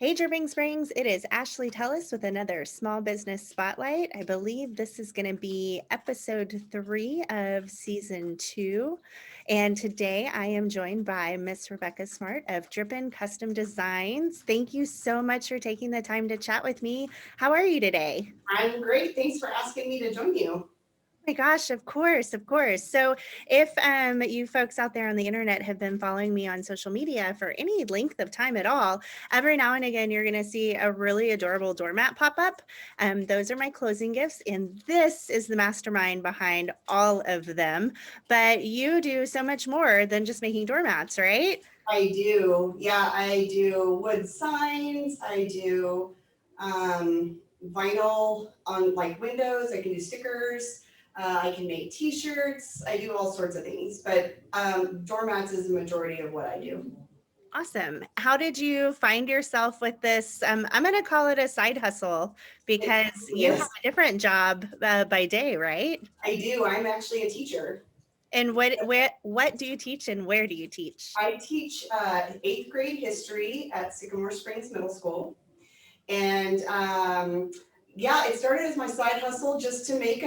Hey, Dripping Springs, it is Ashley Tellis with another Small Business Spotlight. I believe this is going to be episode 3 of season 2. And today I am joined by Miss Rebecca Smart of Drippin Custom Designs. Thank you so much for taking the time to chat with me. How are you today? I'm great. Thanks for asking me to join you. My gosh, of course, of course. So if you folks out there on the internet have been following me on social media for any length of time at all, every now and again, you're going to see a really adorable doormat pop up. Those are my closing gifts, and this is the mastermind behind all of them. But you do so much more than just making doormats, right? I do. Yeah, I do wood signs. I do vinyl on like windows. I can do stickers. I can make t-shirts. I do all sorts of things, but doormats is the majority of what I do. Awesome. How did you find yourself with this? I'm going to call it a side hustle because you have Yes, a different job by day, right? I do. I'm actually a teacher. And what do you teach and where do you teach? I teach eighth grade history at Sycamore Springs Middle School. And yeah, it started as my side hustle just to make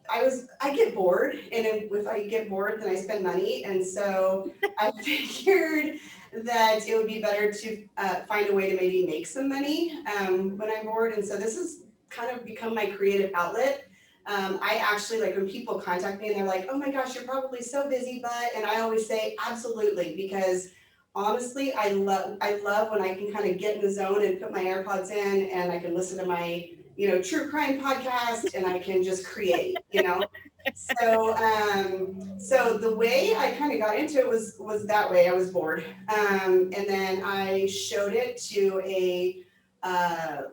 I get bored, and if I get bored, then I spend money. And so I figured that it would be better to find a way to maybe make some money when I'm bored. And so this has kind of become my creative outlet. I actually like when people contact me and they're like, "Oh my gosh, you're probably so busy," and I always say, "Absolutely," because honestly, I love when I can kind of get in the zone and put my AirPods in and I can listen to my true crime podcast and I can just create. So the way I kind of got into it was that way. I was bored, and then I showed it to a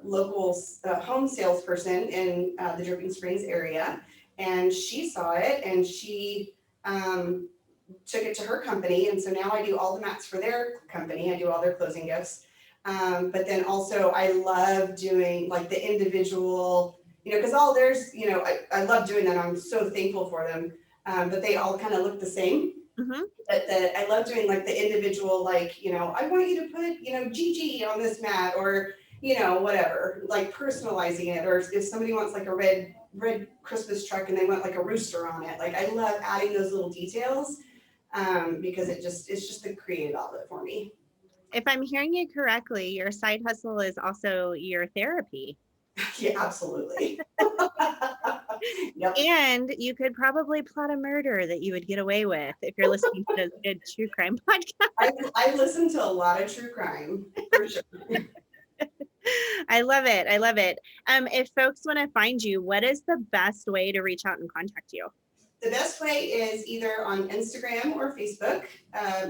local home salesperson in the Dripping Springs area, and she saw it and she took it to her company. And so now I do all the mats for their company. I do all their closing gifts. But then also I love doing like the individual, because all theirs, I love doing that. I'm so thankful for them. But they all kind of look the same. Mm-hmm. But I love doing like the individual, like, I want you to put, Gigi on this mat or, whatever, like personalizing it. Or if somebody wants like a red Christmas truck and they want like a rooster on it. Like I love adding those little details because it's just a creative outlet for me. If I'm hearing you correctly, your side hustle is also your therapy. Yeah, absolutely. Yep. And you could probably plot a murder that you would get away with if you're listening to those good true crime podcasts. I listen to a lot of true crime for sure. I love it. I love it. If folks want to find you, what is the best way to reach out and contact you? The best way is either on Instagram or Facebook.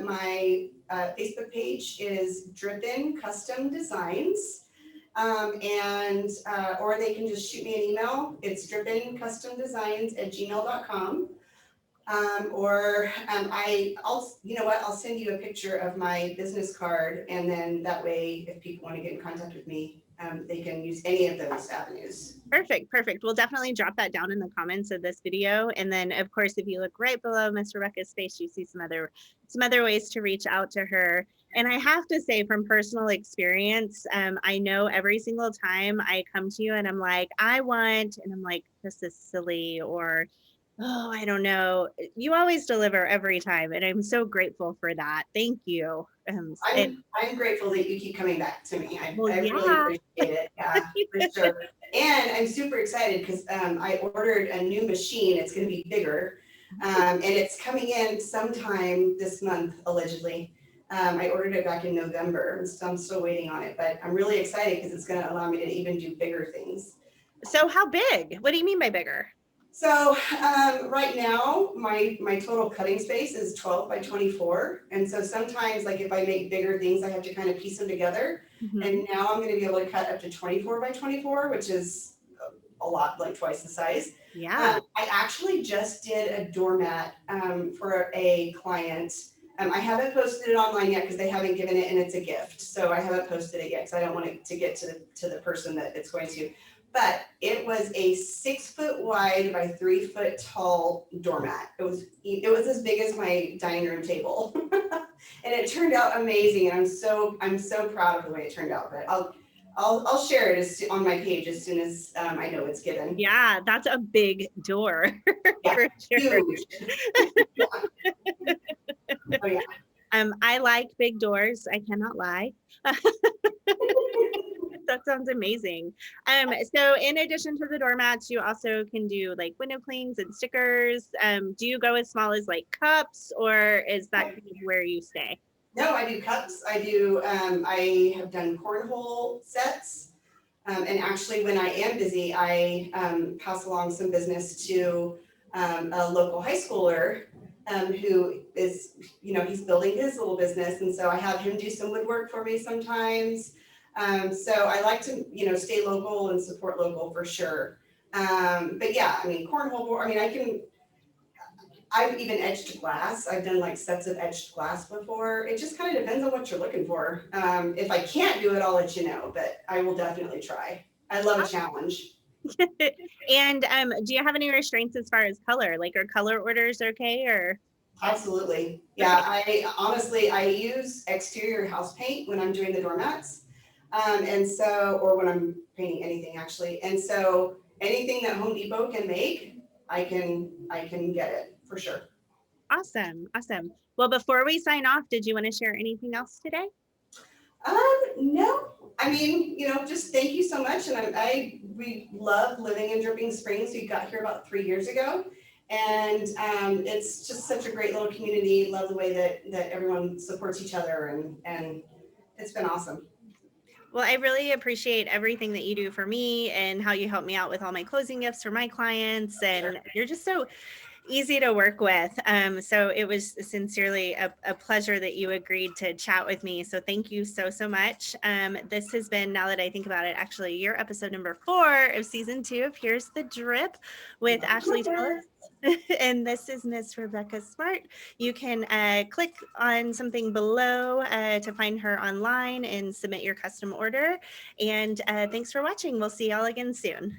My Facebook page is Drippin Custom Designs. And or they can just shoot me an email. It's drippincustomdesigns@gmail.com. I'll send you a picture of my business card, and then that way, if people want to get in contact with me, they can use any of those avenues. Perfect. Perfect. We'll definitely drop that down in the comments of this video. And then of course, if you look right below Miss Rebecca's face, you see some other ways to reach out to her. And I have to say from personal experience, I know every single time I come to you and I'm like, and I'm like, this is silly, or oh, I don't know. You always deliver every time, and I'm so grateful for that. Thank you. I'm grateful that you keep coming back to me. Well, I really yeah. appreciate it. Yeah, for sure. And I'm super excited because I ordered a new machine. It's going to be bigger, and it's coming in sometime this month, allegedly. I ordered it back in November, so I'm still waiting on it. But I'm really excited because it's going to allow me to even do bigger things. So how big? What do you mean by bigger? So right now, my total cutting space is 12 by 24. And so sometimes, like if I make bigger things, I have to kind of piece them together. Mm-hmm. And now I'm going to be able to cut up to 24 by 24, which is a lot, like twice the size. Yeah. I actually just did a doormat for a client. I haven't posted it online yet because they haven't given it, and it's a gift. So I haven't posted it yet because I don't want it to get to the person that it's going to. But it was a 6 foot wide by 3 foot tall doormat. It was as big as my dining room table, and it turned out amazing. And I'm so proud of the way it turned out. But I'll share it on my page as soon as I know it's given. Yeah, that's a big door Yeah, for sure. huge. Yeah. Oh yeah. I like big doors. I cannot lie. That sounds amazing. So in addition to the doormats, you also can do like window clings and stickers. Do you go as small as like cups, or is that kind of where you stay? No, I do cups. I have done cornhole sets. And actually, when I am busy, I pass along some business to a local high schooler who is, he's building his little business. And so I have him do some woodwork for me sometimes. So I like to, stay local and support local for sure. But yeah, I mean, cornhole board, I mean, I've even edged glass. I've done like sets of edged glass before. It just kind of depends on what you're looking for. If I can't do it, I'll let you know, but I will definitely try. I love a challenge. And do you have any restraints as far as color? Like, are color orders okay? Or Absolutely. okay, Yeah, I use exterior house paint when I'm doing the doormats. And so, or when I'm painting anything actually. And so anything that Home Depot can make, I can get it for sure. awesome, awesome. Well, before we sign off, did you want to share anything else today? No, I mean, just thank you so much. And we love living in Dripping Springs. We got here about 3 years ago. And it's just such a great little community. Love the way that everyone supports each other and it's been awesome. Well, I really appreciate everything that you do for me and how you help me out with all my closing gifts for my clients. Sure. And you're just so easy to work with. So it was sincerely a pleasure that you agreed to chat with me. So thank you so, so much. This has been, now that I think about it, actually your episode number 4 of season 2 of Here's the Drip with Ashley Tellis. And this is Miss Rebecca Smart. You can click on something below to find her online and submit your custom order. And thanks for watching. We'll see y'all again soon.